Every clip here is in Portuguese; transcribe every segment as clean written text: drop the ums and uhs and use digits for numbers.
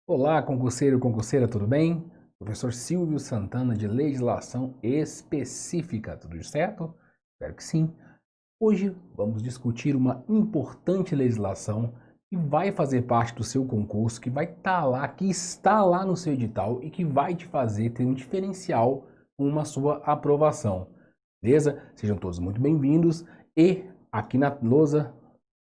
Olá, concurseiro e concurseira, tudo bem? Professor Silvio Santana de Legislação Específica, tudo certo? Espero que sim. Hoje vamos discutir uma importante legislação que vai fazer parte do seu concurso, que vai estar lá, que está lá no seu edital e que vai te fazer ter um diferencial com uma sua aprovação. Beleza? Sejam todos muito bem-vindos e aqui na lousa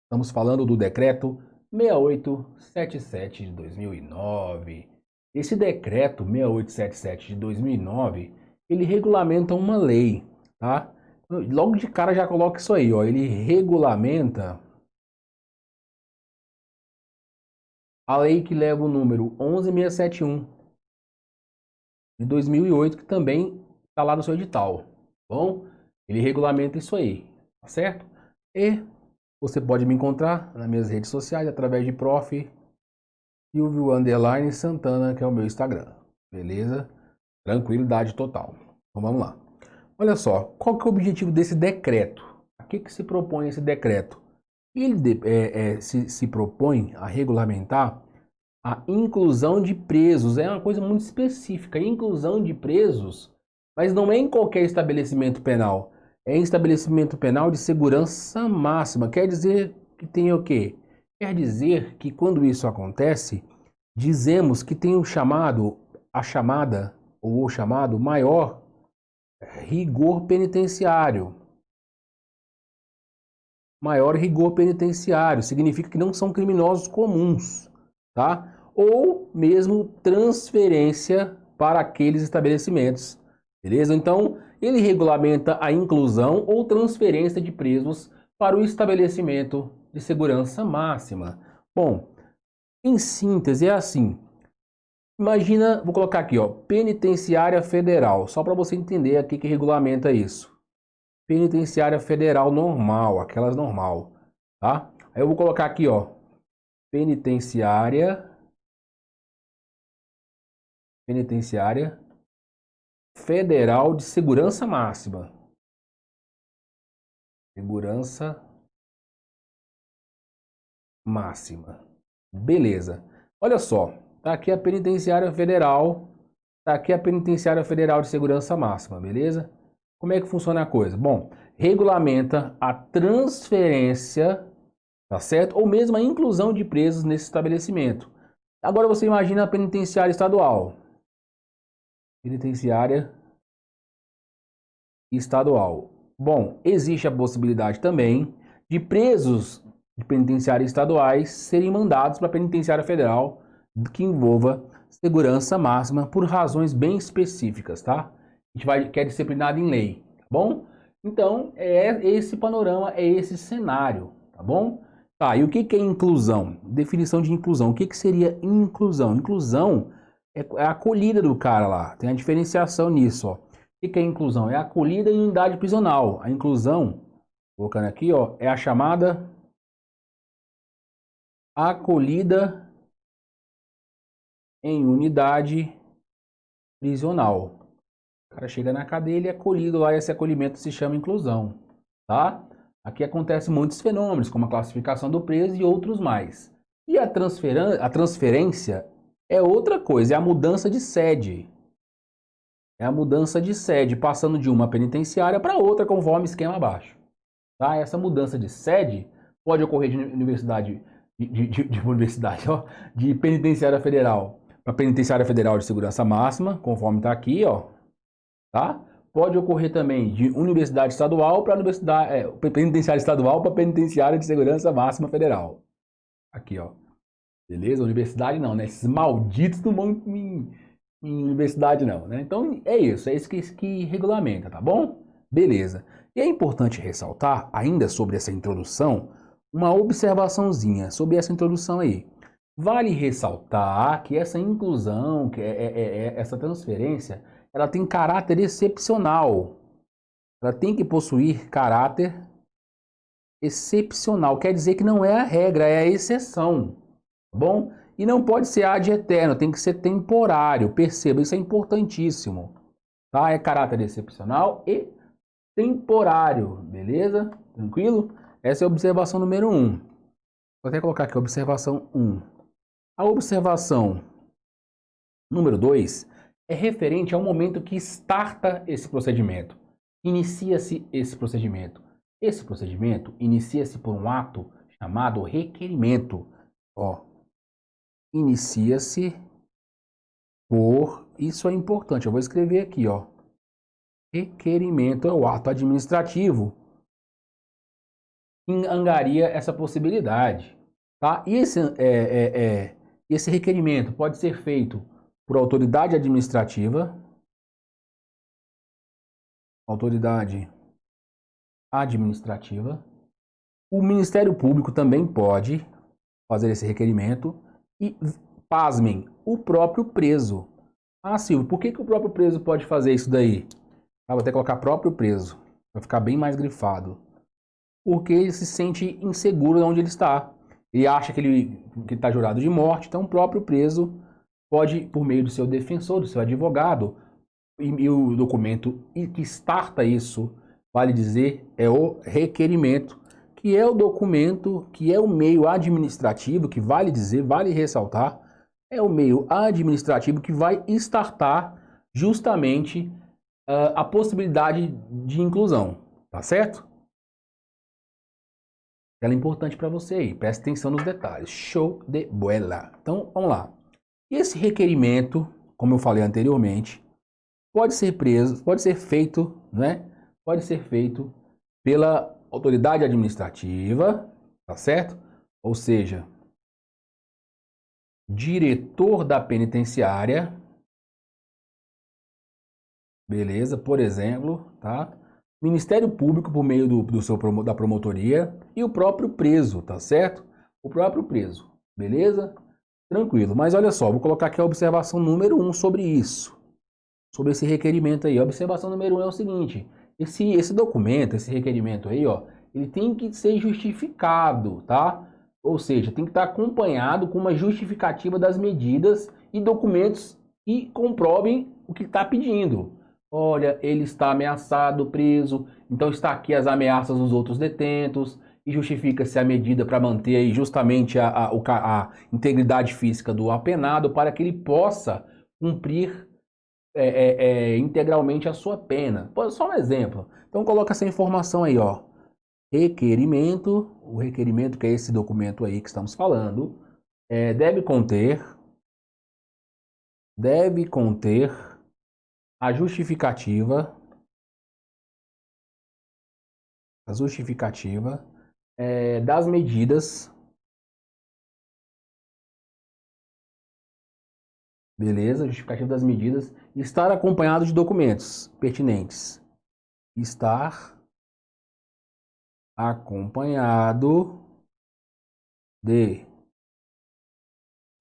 estamos falando do decreto 6877 de 2009. Esse decreto 6877 de 2009, ele regulamenta uma lei, tá? Logo de cara já coloca isso aí, ó. Ele regulamenta a lei que leva o número 11671 de 2008, que também está lá no seu edital, tá bom? Ele regulamenta isso aí, tá certo? E você pode me encontrar nas minhas redes sociais através de Prof. Silvio_Santana, que é o meu Instagram. Beleza? Tranquilidade total. Então vamos lá. Olha só, qual que é o objetivo desse decreto? A que se propõe esse decreto? Ele se propõe a regulamentar a inclusão de presos. É uma coisa muito específica. Inclusão de presos, mas não é em qualquer estabelecimento penal. É em estabelecimento penal de segurança máxima. Quer dizer que tem o quê? Quer dizer que quando isso acontece, dizemos que tem a chamada ou o chamado maior rigor penitenciário. Maior rigor penitenciário significa que não são criminosos comuns, tá? Ou mesmo transferência para aqueles estabelecimentos, beleza? Então, ele regulamenta a inclusão ou transferência de presos para o estabelecimento de segurança máxima. Bom, em síntese, é assim. Imagina, vou colocar aqui, ó, Penitenciária Federal, só para você entender aqui que regulamenta isso. Penitenciária Federal normal, aquelas normal, tá? Aí eu vou colocar aqui, ó, Penitenciária Federal de Segurança Máxima. Segurança Máxima. Beleza. Olha só, tá aqui a Penitenciária Federal, tá aqui a Penitenciária Federal de Segurança Máxima, beleza? Como é que funciona a coisa? Bom, regulamenta a transferência, tá certo? Ou mesmo a inclusão de presos nesse estabelecimento. Agora você imagina a penitenciária estadual. Penitenciária estadual. Bom, existe a possibilidade também de presos de penitenciárias estaduais serem mandados para a penitenciária federal que envolva segurança máxima por razões bem específicas, tá? A gente quer disciplinado em lei, tá bom? Então, é esse panorama, é esse cenário, tá bom? Tá, e o que é inclusão? Definição de inclusão. O que seria inclusão? Inclusão é a acolhida do cara lá. Tem a diferenciação nisso, ó. O que é inclusão? É a acolhida em unidade prisional. A inclusão, colocando aqui, ó, é a chamada acolhida em unidade prisional. O cara chega na cadeia, ele é acolhido lá, e esse acolhimento se chama inclusão, tá? Aqui acontecem muitos fenômenos, como a classificação do preso e outros mais. E a transferência é outra coisa, é a mudança de sede. É a mudança de sede, passando de uma penitenciária para outra, conforme esquema abaixo. Tá? Essa mudança de sede pode ocorrer de universidade, universidade, ó, de penitenciária federal para penitenciária federal de segurança máxima, conforme está aqui, ó, tá? Pode ocorrer também de universidade estadual para universidade, penitenciária estadual para penitenciária de segurança máxima federal. Aqui, ó. Beleza? Universidade não, né? Esses malditos não vão em universidade não, né? Então é isso que regulamenta, tá bom? Beleza. E é importante ressaltar, ainda sobre essa introdução, uma observaçãozinha sobre essa introdução aí. Vale ressaltar que essa inclusão, essa transferência, ela tem caráter excepcional. Ela tem que possuir caráter excepcional. Quer dizer que não é a regra, é a exceção. Tá bom? E não pode ser ad eterno, tem que ser temporário. Perceba, isso é importantíssimo. Tá? É caráter excepcional e temporário, beleza? Tranquilo? Essa é a observação número 1. Vou até colocar aqui a observação 1. A observação Número 2 é referente ao momento que starta esse procedimento. Inicia-se esse procedimento. Esse procedimento inicia-se por um ato chamado requerimento. Ó, inicia-se por... Isso é importante, eu vou escrever aqui, ó. Requerimento é o ato administrativo que angaria essa possibilidade, tá? E esse requerimento pode ser feito por autoridade administrativa, o Ministério Público também pode fazer esse requerimento e, pasmem, o próprio preso. Ah, Silvio, por que o próprio preso pode fazer isso daí? Ah, vou até colocar próprio preso, vai ficar bem mais grifado. Porque ele se sente inseguro de onde ele está. Ele acha que ele está jurado de morte, então o próprio preso pode, por meio do seu defensor, do seu advogado, e o documento que starta isso, vale dizer, é o requerimento, que é o documento, que é o meio administrativo, que vale dizer, vale ressaltar, é o meio administrativo que vai startar justamente a possibilidade de inclusão, tá certo? Ela é importante para você aí, preste atenção nos detalhes. Show de bola. Então, vamos lá. Esse requerimento, como eu falei anteriormente, pode ser feito, né? Pode ser feito pela autoridade administrativa, tá certo? Ou seja, diretor da penitenciária, beleza? Por exemplo, tá? Ministério Público por meio da promotoria e o próprio preso, tá certo? O próprio preso, beleza? Tranquilo, mas olha só, vou colocar aqui a observação número 1 sobre isso, sobre esse requerimento aí. A observação número 1 é o seguinte, esse documento, esse requerimento aí, ó, ele tem que ser justificado, tá? Ou seja, tem que estar acompanhado com uma justificativa das medidas e documentos que comprovem o que está pedindo. Olha, ele está ameaçado, preso, então está aqui as ameaças dos outros detentos, e justifica-se a medida para manter aí justamente a integridade física do apenado para que ele possa cumprir integralmente a sua pena. Só um exemplo. Então coloca essa informação aí, ó. Requerimento, o requerimento que é esse documento aí que estamos falando, deve conter a justificativa das medidas, beleza? Justificativa das medidas, estar acompanhado de documentos pertinentes. Estar acompanhado de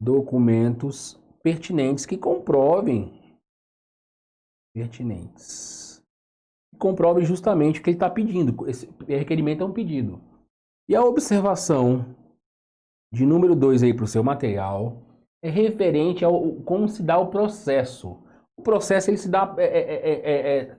documentos pertinentes que comprovem justamente o que ele está pedindo. Esse requerimento é um pedido. E a observação de número 2 aí para o seu material é referente ao como se dá o processo. O processo ele se dá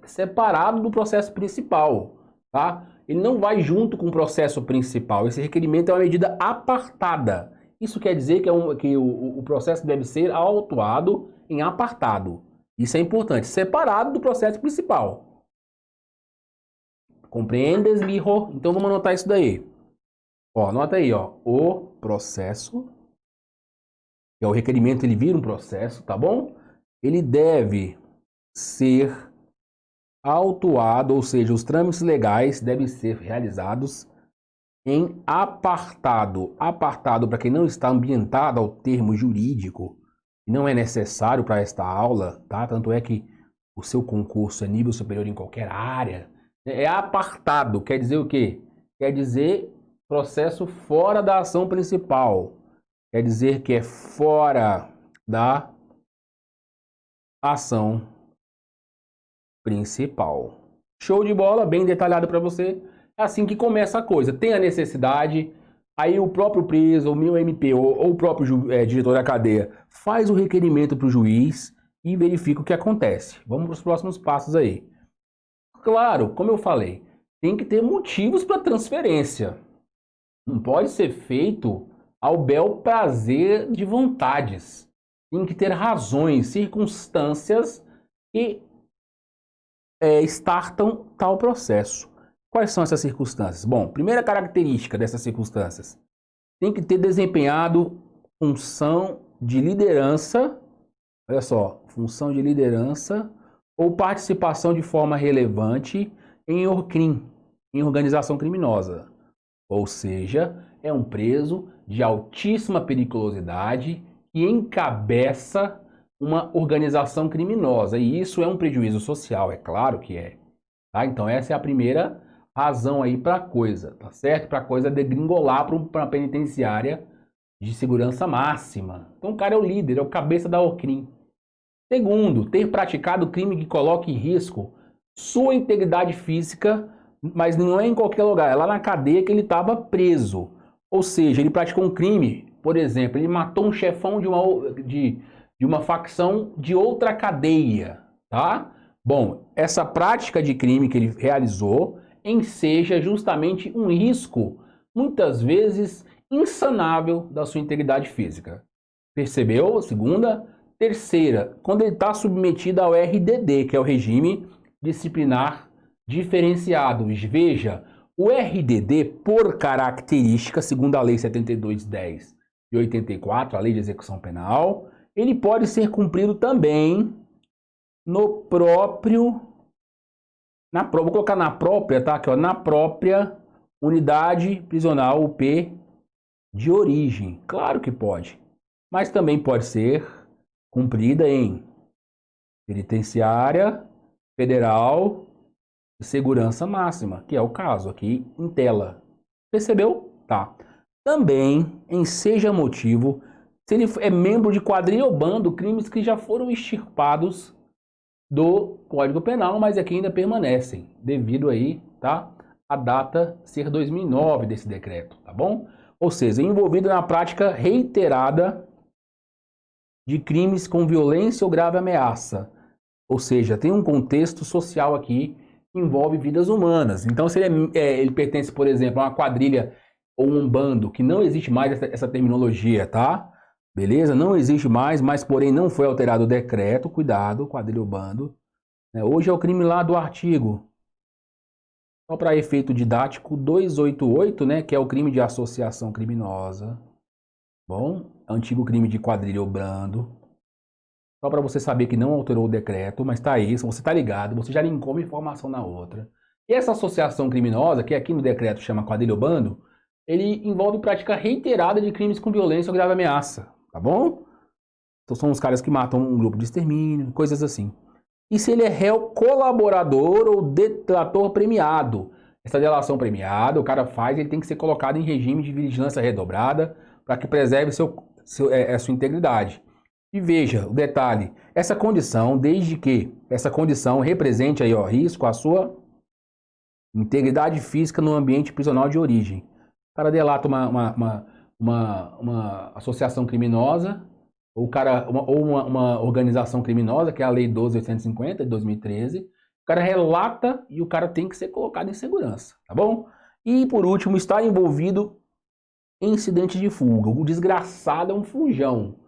separado do processo principal, tá? Ele não vai junto com o processo principal. Esse requerimento é uma medida apartada. Isso quer dizer que o processo deve ser autuado em apartado. Isso é importante, separado do processo principal. Compreendes, mijo? Então vamos anotar isso daí. Ó, anota aí, ó. O processo, que é o requerimento, ele vira um processo, tá bom? Ele deve ser autuado, ou seja, os trâmites legais devem ser realizados em apartado. Apartado, para quem não está ambientado ao termo jurídico, não é necessário para esta aula, tá? Tanto é que o seu concurso é nível superior em qualquer área. É apartado, quer dizer o quê? Quer dizer processo fora da ação principal. Quer dizer que é fora da ação principal. Show de bola, bem detalhado para você. É assim que começa a coisa. Tem a necessidade, aí o próprio preso, ou o meu MP, ou o próprio diretor da cadeia faz o requerimento para o juiz e verifica o que acontece. Vamos para os próximos passos aí. Claro, como eu falei, tem que ter motivos para transferência. Não pode ser feito ao bel prazer de vontades. tem que ter razões, circunstâncias que startam tal processo. Quais são essas circunstâncias? Bom, primeira característica dessas circunstâncias, tem que ter desempenhado função de liderança, olha só, função de liderança ou participação de forma relevante em OCRIM, em organização criminosa. Ou seja, é um preso de altíssima periculosidade que encabeça uma organização criminosa. E isso é um prejuízo social, é claro que é. Tá? Então essa é a primeira razão aí para a coisa, tá certo? Para a coisa degringolar para uma penitenciária de segurança máxima. Então o cara é o líder, é o cabeça da OCRIM. Segundo, ter praticado crime que coloque em risco sua integridade física, mas não é em qualquer lugar, é lá na cadeia que ele estava preso. Ou seja, ele praticou um crime, por exemplo, ele matou um chefão de uma facção de outra cadeia, tá? Bom, essa prática de crime que ele realizou enseja justamente um risco, muitas vezes insanável, da sua integridade física. Percebeu? Segunda. Terceira, quando ele está submetido ao RDD, que é o regime disciplinar diferenciado. Veja, o RDD, por característica, segundo a Lei 7210 de 84, a Lei de Execução Penal, ele pode ser cumprido também no próprio, vou colocar na própria, tá? Aqui, ó, na própria unidade prisional UP de origem. Claro que pode, mas também pode ser cumprida em penitenciária federal de segurança máxima, que é o caso aqui em tela. Percebeu? Tá. Também enseja motivo se ele é membro de quadrilha ou bando, crimes que já foram extirpados do Código Penal, mas aqui ainda permanecem, devido aí, tá, a data ser 2009 desse decreto, tá bom? Ou seja, envolvido na prática reiterada de crimes com violência ou grave ameaça. Ou seja, tem um contexto social aqui que envolve vidas humanas. Então, se ele pertence, por exemplo, a uma quadrilha ou um bando, que não existe mais essa terminologia, tá? Beleza? Não existe mais, mas porém não foi alterado o decreto. Cuidado, quadrilha ou bando. Hoje é o crime lá do artigo, só para efeito didático, 288, né? Que é o crime de associação criminosa. Bom, antigo crime de quadrilha ou bando. Só para você saber que não alterou o decreto, mas tá aí, se você tá ligado, você já linkou uma informação na outra. E essa associação criminosa, que aqui no decreto chama quadrilha ou bando, ele envolve prática reiterada de crimes com violência ou grave ameaça, tá bom? Então são os caras que matam um grupo de extermínio, coisas assim. E se ele é réu colaborador ou detrator premiado. Essa delação premiada, o cara faz, ele tem que ser colocado em regime de vigilância redobrada para que preserve a sua integridade. E veja o detalhe, essa condição, desde que essa condição represente aí, ó, risco à sua integridade física no ambiente prisional de origem. O cara delata uma associação criminosa, ou uma organização criminosa, que é a Lei 12.850 de 2013, o cara relata e o cara tem que ser colocado em segurança, tá bom? E por último, está envolvido em incidente de fuga. O desgraçado é um fujão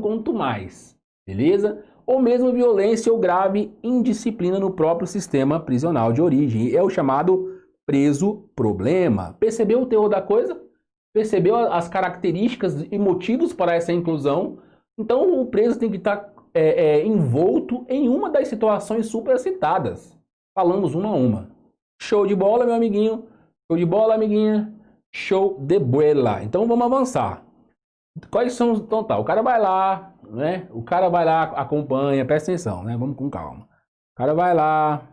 quanto mais, beleza? Ou mesmo violência ou grave indisciplina no próprio sistema prisional de origem. É o chamado preso problema. Percebeu o teor da coisa? Percebeu as características e motivos para essa inclusão? Então o preso tem que estar envolto em uma das situações supracitadas. Falamos uma a uma. Show de bola, meu amiguinho. Show de bola, amiguinha. Show de bola. Então vamos avançar. Quais são? Então tá, o cara vai lá, né? O cara vai lá, acompanha, presta atenção, né? Vamos com calma. O cara vai lá,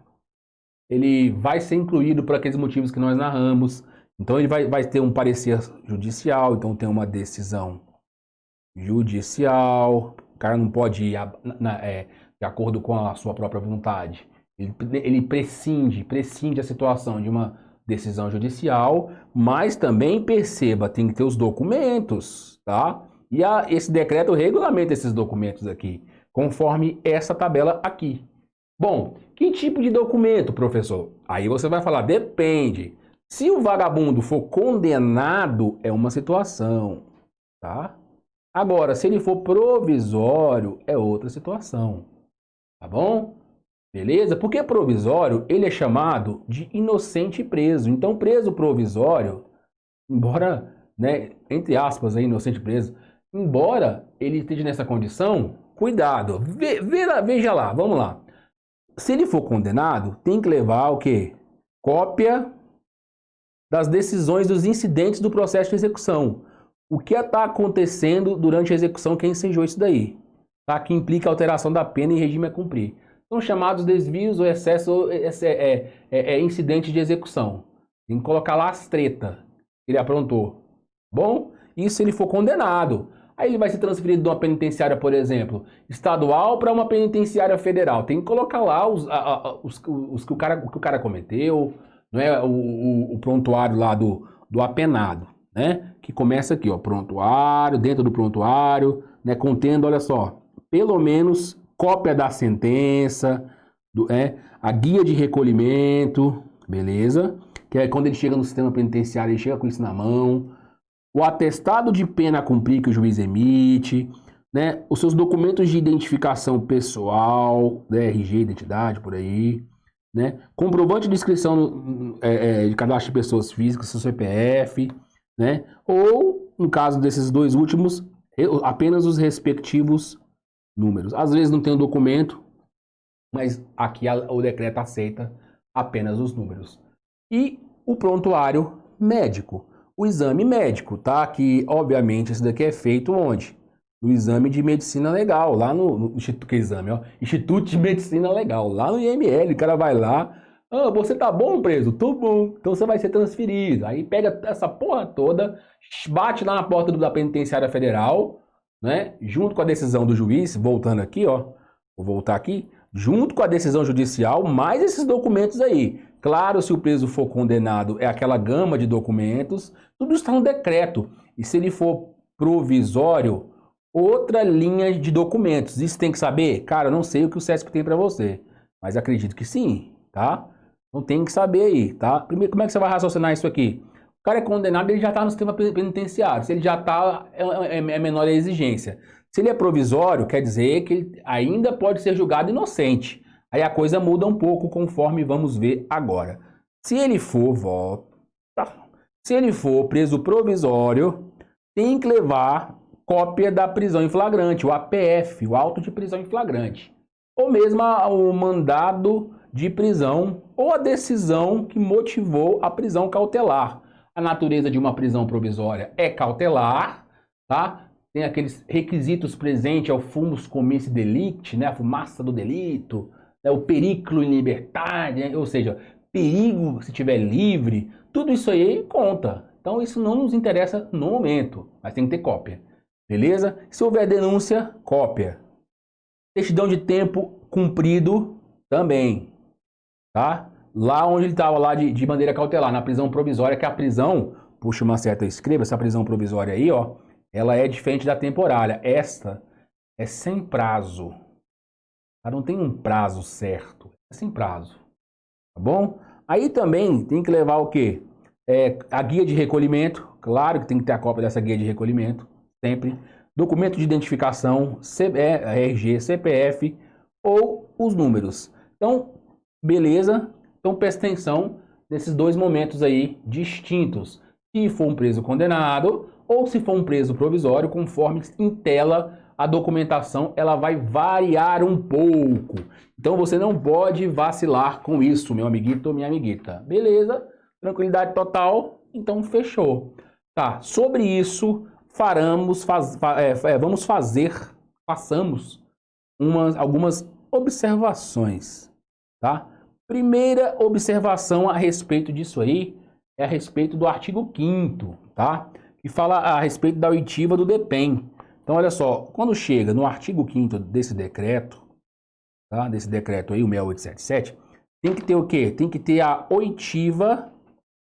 ele vai ser incluído por aqueles motivos que nós narramos. Então ele vai ter um parecer judicial, então tem uma decisão judicial. O cara não pode ir de acordo com a sua própria vontade. Ele prescinde a situação de uma decisão judicial, mas também perceba, tem que ter os documentos, tá? E esse decreto regulamenta esses documentos aqui, conforme essa tabela aqui. Bom, que tipo de documento, professor? Aí você vai falar, depende. Se o vagabundo for condenado, é uma situação, tá? Agora, se ele for provisório, é outra situação, tá bom? Beleza? Porque provisório, ele é chamado de inocente preso. Então, preso provisório, embora, né, entre aspas, aí, inocente preso, embora ele esteja nessa condição, cuidado, veja lá, vamos lá. Se ele for condenado, tem que levar o quê? Cópia das decisões dos incidentes do processo de execução. O que está acontecendo durante a execução que ensejou isso daí, tá? Que implica alteração da pena e regime a cumprir. São chamados desvios ou excesso incidente de execução. Tem que colocar lá as tretas que ele aprontou. Bom, isso se ele for condenado. Aí ele vai ser transferido de uma penitenciária, por exemplo, estadual para uma penitenciária federal. Tem que colocar lá os que o cara cometeu, não é? O prontuário lá do apenado, né? Que começa aqui, ó, prontuário, dentro do prontuário, né? Contendo, olha só, pelo menos cópia da sentença, a guia de recolhimento, beleza? Que é quando ele chega no sistema penitenciário, ele chega com isso na mão. O atestado de pena a cumprir que o juiz emite, né? Os seus documentos de identificação pessoal, né? RG, identidade, por aí, né? Comprovante de inscrição de cadastro de pessoas físicas, seu CPF, né? Ou, no caso desses dois últimos, apenas os respectivos números. Às vezes não tem o documento, mas aqui o decreto aceita apenas os números. E o prontuário médico. O exame médico, tá? Que, obviamente, esse daqui é feito onde? No exame de medicina legal, lá no Instituto, que exame, ó, Instituto de Medicina Legal, lá no IML, o cara vai lá, você tá bom, preso? Tô bom, então você vai ser transferido. Aí pega essa porra toda, bate lá na porta da penitenciária federal, né? Junto com a decisão do juiz, voltando aqui, ó, vou voltar aqui, junto com a decisão judicial, mais esses documentos aí. Claro, se o preso for condenado, é aquela gama de documentos, tudo está no decreto. E se ele for provisório, outra linha de documentos. Isso tem que saber? Cara, eu não sei o que o SESC tem para você, mas acredito que sim, tá? Então tem que saber aí, tá? Primeiro, como é que você vai raciocinar isso aqui? O cara é condenado, ele já está no sistema penitenciário. Se ele já está, é menor a exigência. Se ele é provisório, quer dizer que ele ainda pode ser julgado inocente. Aí a coisa muda um pouco conforme vamos ver agora. Se ele for, Se ele for preso provisório, tem que levar cópia da prisão em flagrante, o APF, o auto de prisão em flagrante. Ou mesmo o mandado de prisão ou a decisão que motivou a prisão cautelar. A natureza de uma prisão provisória é cautelar, tá? Tem aqueles requisitos presentes ao fumus commissi delicti, né? A fumaça do delito, né? O periculo in libertate, né? Ou seja, perigo se estiver livre, tudo isso aí conta. Então isso não nos interessa no momento, mas tem que ter cópia. Beleza? Se houver denúncia, cópia. Certidão de tempo cumprido também, tá? Lá onde ele estava lá de maneira cautelar, na prisão provisória, que a prisão, puxa uma seta, escreva essa prisão provisória aí, ó, ela é diferente da temporária. Esta é sem prazo. Ela não tem um prazo certo, é sem prazo, tá bom? Aí também tem que levar o quê? A guia de recolhimento, claro que tem que ter a cópia dessa guia de recolhimento, sempre. Documento de identificação, RG, CPF ou os números. Então, beleza? Então presta atenção nesses dois momentos aí distintos. Se for um preso condenado ou se for um preso provisório, conforme em tela a documentação ela vai variar um pouco. Então você não pode vacilar com isso, meu amiguito ou minha amiguita. Beleza? Tranquilidade total? Então fechou. Tá, sobre isso façamos algumas observações, tá? Primeira observação a respeito disso aí é a respeito do artigo 5º, tá? Que fala a respeito da oitiva do DEPEN. Então, olha só, quando chega no artigo 5º desse decreto, tá? Desse decreto aí, o 6877, tem que ter o quê? Tem que ter a oitiva,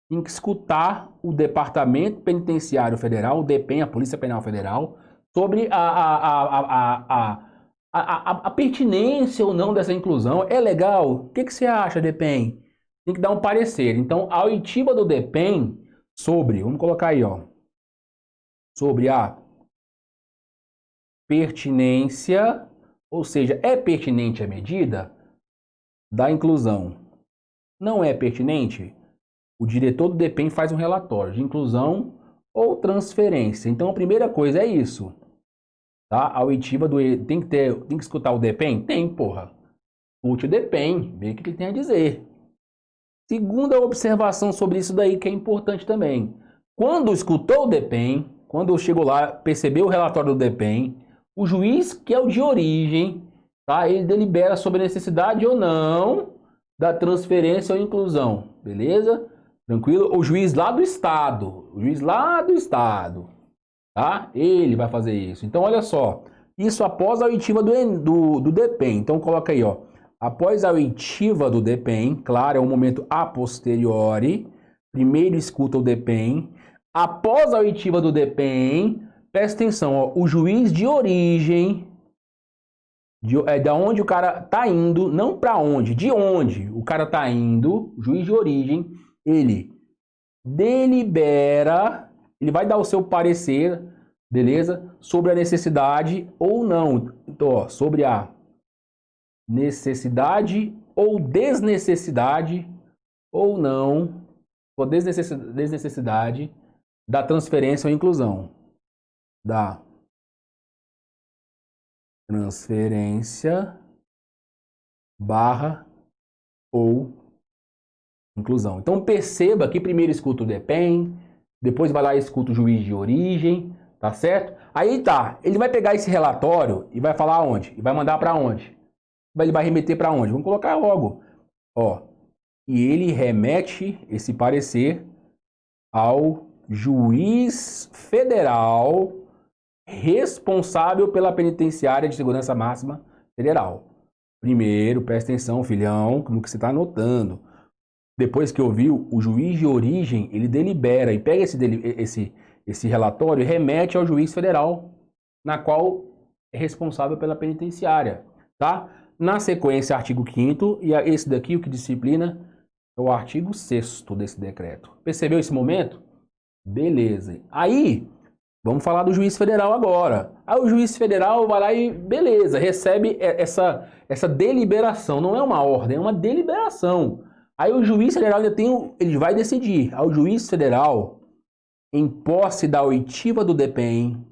tem que escutar o Departamento Penitenciário Federal, o DEPEN, a Polícia Penal Federal, sobre a pertinência ou não dessa inclusão. É legal? O que você acha, DEPEN? Tem que dar um parecer. Então, a oitiva do DEPEN sobre, vamos colocar aí, ó, sobre a pertinência, ou seja, é pertinente a medida da inclusão. Não é pertinente? O diretor do DPEM faz um relatório de inclusão ou transferência. Então, a primeira coisa é isso. Tá? A oitiva tem que escutar o DPEM? Tem, porra. Escute o DPEM, vê o que ele tem a dizer. Segunda observação sobre isso daí que é importante também. Quando escutou o DPEM, quando chegou lá, percebeu o relatório do DPEM, o juiz, que é o de origem, tá? Ele delibera sobre a necessidade ou não da transferência ou inclusão, beleza? Tranquilo? O juiz lá do estado, tá? Ele vai fazer isso. Então, olha só, isso após a oitiva do DPEM. Então, coloca aí, ó. Após a oitiva do DPEM, claro, é um momento a posteriori. Primeiro escuta o DPEM. Após a oitiva do DPEM, presta atenção, ó, o juiz de origem, da onde o cara tá indo, não para onde, de onde o cara tá indo, o juiz de origem, ele delibera, ele vai dar o seu parecer, beleza? Sobre a necessidade ou não, então, ó, sobre a necessidade ou desnecessidade ou não, ou desnecessidade da transferência ou inclusão. Da transferência barra ou inclusão. Então perceba que primeiro escuta o DPEM, depois vai lá e escuta o juiz de origem, tá certo? Aí tá, ele vai pegar esse relatório e vai falar onde? E vai mandar para onde? Ele vai remeter para onde? Vamos colocar logo, ó. E ele remete esse parecer ao juiz federal responsável pela penitenciária de segurança máxima federal. Primeiro, presta atenção, filhão, no que você está anotando. Depois que ouviu, o juiz de origem, ele delibera e pega esse relatório e remete ao juiz federal, na qual é responsável pela penitenciária, tá? Na sequência, artigo 5º, e esse daqui, o que disciplina, é o artigo 6º desse decreto. Percebeu esse momento? Beleza. Aí, vamos falar do juiz federal agora. Aí o juiz federal vai lá e, beleza, recebe essa deliberação. Não é uma ordem, é uma deliberação. Aí o juiz federal ele vai decidir. Aí o juiz federal, em posse da oitiva do DPEM,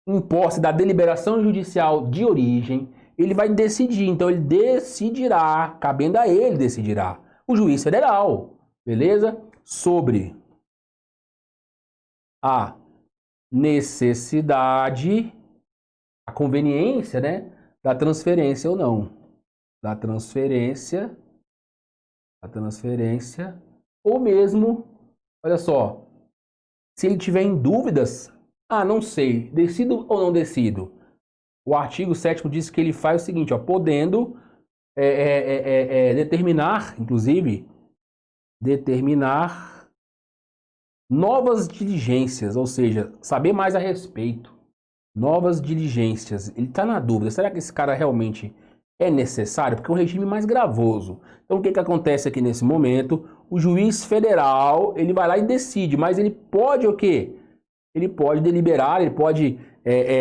em posse da deliberação judicial de origem, ele vai decidir. Então ele decidirá, cabendo a ele decidirá, o juiz federal, beleza? Sobre a necessidade, a conveniência, né, da transferência ou não. Da transferência, ou mesmo, olha só, se ele tiver em dúvidas, não sei, decido ou não decido. O artigo 7º diz que ele faz o seguinte, ó, podendo determinar, inclusive, determinar novas diligências, ou seja, saber mais a respeito. Novas diligências. Ele está na dúvida, será que esse cara realmente é necessário? Porque é um regime mais gravoso. Então o que acontece aqui nesse momento? O juiz federal, ele vai lá e decide, mas ele pode o quê? Ele pode deliberar, ele pode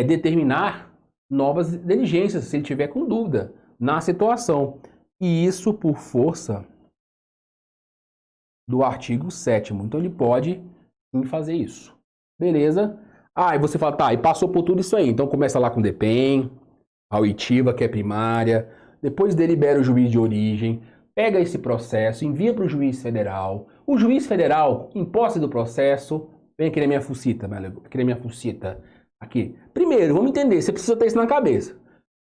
determinar novas diligências, se ele tiver com dúvida na situação. E isso por força do artigo 7º. Então ele pode sim fazer isso. Beleza? E você fala, tá, e passou por tudo isso aí. Então começa lá com o DPEM, a oitiva, que é primária, depois delibera o juiz de origem, pega esse processo, envia para o juiz federal. O juiz federal, em posse do processo, vem aqui na minha fucita, aqui. Primeiro, vamos entender, você precisa ter isso na cabeça.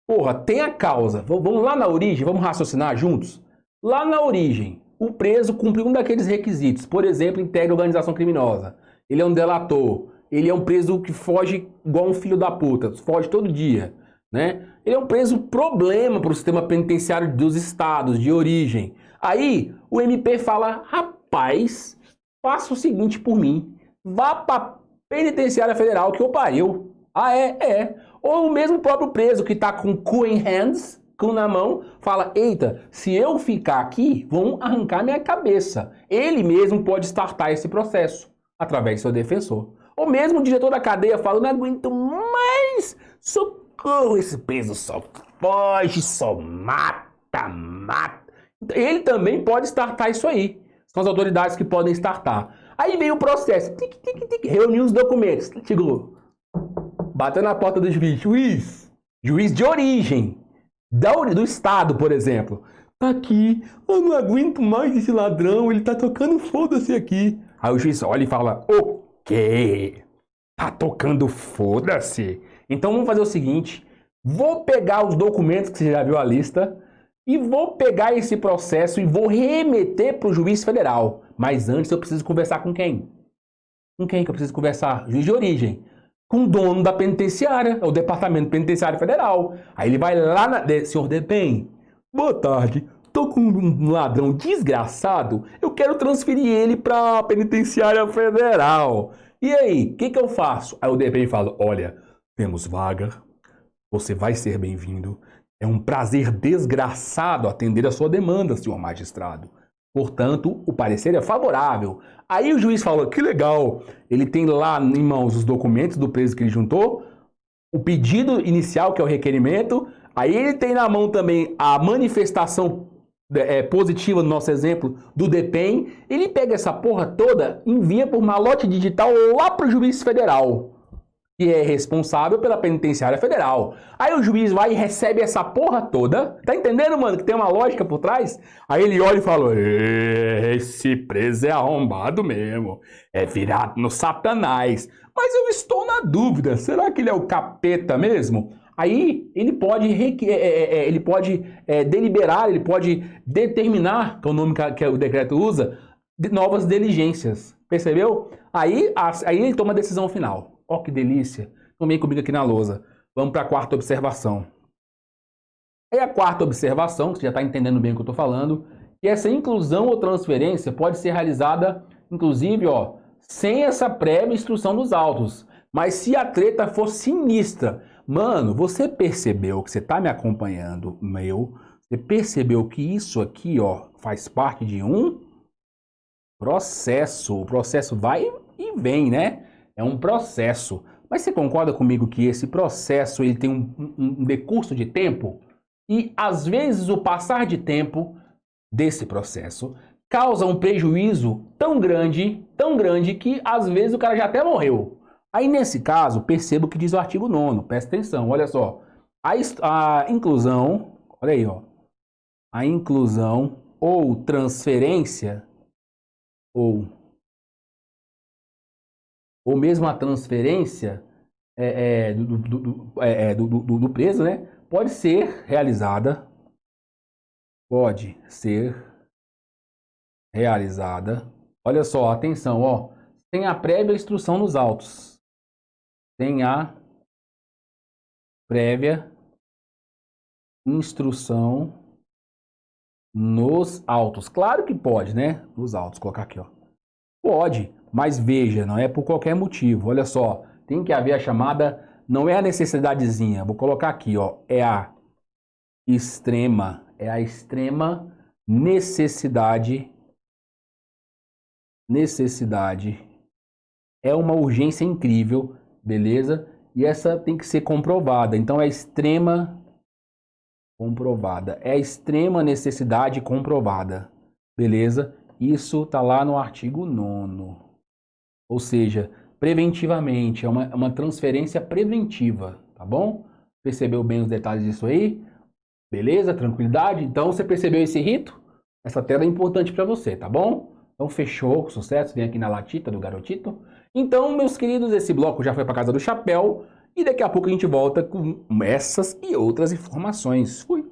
Porra, tem a causa. Vamos lá na origem, vamos raciocinar juntos? Lá na origem, o preso cumpre um daqueles requisitos. Por exemplo, integra organização criminosa. Ele é um delator. Ele é um preso que foge igual um filho da puta. Foge todo dia, né? Ele é um preso problema para o sistema penitenciário dos estados de origem. Aí, o MP fala, rapaz, faça o seguinte por mim. Vá para penitenciária federal que eu pariu. Ou o mesmo próprio preso que está com cu em hands, cu na mão, fala, eita, se eu ficar aqui, vão arrancar minha cabeça. Ele mesmo pode startar esse processo, através do seu defensor. Ou mesmo o diretor da cadeia fala, não aguento mais, sou socorro, esse preso só foge, só mata, mata. Ele também pode startar isso aí. São as autoridades que podem startar. Aí vem o processo. Tic, tic, tic, reuniu os documentos. Chegou. Bateu na porta do juiz. Juiz de origem. Do estado, por exemplo. Tá aqui. Eu não aguento mais esse ladrão. Ele tá tocando foda-se aqui. Aí o juiz olha e fala: o quê? Tá tocando foda-se? Então vamos fazer o seguinte. Vou pegar os documentos que você já viu a lista. E vou pegar esse processo e vou remeter para o juiz federal. Mas antes eu preciso conversar com quem? Com quem que eu preciso conversar? Juiz de origem. Com o dono da penitenciária, o Departamento Penitenciário Federal. Aí ele vai lá na... Senhor DEPEN, boa tarde. Tô com um ladrão desgraçado. Eu quero transferir ele para a Penitenciária Federal. E aí, o que eu faço? Aí o DEPEN fala, olha, temos vaga. Você vai ser bem-vindo. É um prazer desgraçado atender a sua demanda, senhor magistrado. Portanto, o parecer é favorável. Aí o juiz fala, que legal, ele tem lá em mãos os documentos do preso que ele juntou, o pedido inicial, que é o requerimento, aí ele tem na mão também a manifestação positiva, no nosso exemplo, do DEPEN, ele pega essa porra toda, envia por malote digital lá para o juiz federal, que é responsável pela penitenciária federal. Aí o juiz vai e recebe essa porra toda. Tá entendendo, mano, que tem uma lógica por trás? Aí ele olha e fala, esse preso é arrombado mesmo. É virado no satanás. Mas eu estou na dúvida, será que ele é o capeta mesmo? Aí ele pode, deliberar, ele pode determinar, que é o nome que o decreto usa, de novas diligências. Percebeu? Aí ele toma a decisão final. Ó, que delícia. Então vem comigo aqui na lousa. Vamos para a quarta observação. Aí a quarta observação, que você já está entendendo bem o que eu estou falando, que essa inclusão ou transferência pode ser realizada, inclusive, ó, sem essa prévia instrução dos autos. Mas se a treta for sinistra, mano, você percebeu que você está me acompanhando, você percebeu que isso aqui, ó, faz parte de um processo. O processo vai e vem, né? É um processo. Mas você concorda comigo que esse processo ele tem um decurso de tempo? E, às vezes, o passar de tempo desse processo causa um prejuízo tão grande, que, às vezes, o cara já até morreu. Aí, nesse caso, perceba o que diz o artigo 9º. Presta atenção, olha só. A inclusão, olha aí, ó. A inclusão ou transferência ou mesmo a transferência do preso, né, pode ser realizada, olha só, atenção, ó, sem a prévia instrução nos autos, sem a prévia instrução nos autos, claro que pode, né, nos autos, colocar aqui, ó, pode. Mas veja, não é por qualquer motivo. Olha só, tem que haver a chamada, não é a necessidadezinha, vou colocar aqui, ó, é a extrema necessidade. É uma urgência incrível, beleza? E essa tem que ser comprovada. Então é extrema comprovada. É a extrema necessidade comprovada, beleza? Isso tá lá no artigo 9º. Ou seja, preventivamente, é uma transferência preventiva, tá bom? Percebeu bem os detalhes disso aí? Beleza? Tranquilidade? Então, você percebeu esse rito? Essa tela é importante para você, tá bom? Então, fechou, sucesso, vem aqui na latita do garotito. Então, meus queridos, esse bloco já foi para casa do chapéu e daqui a pouco a gente volta com essas e outras informações. Fui!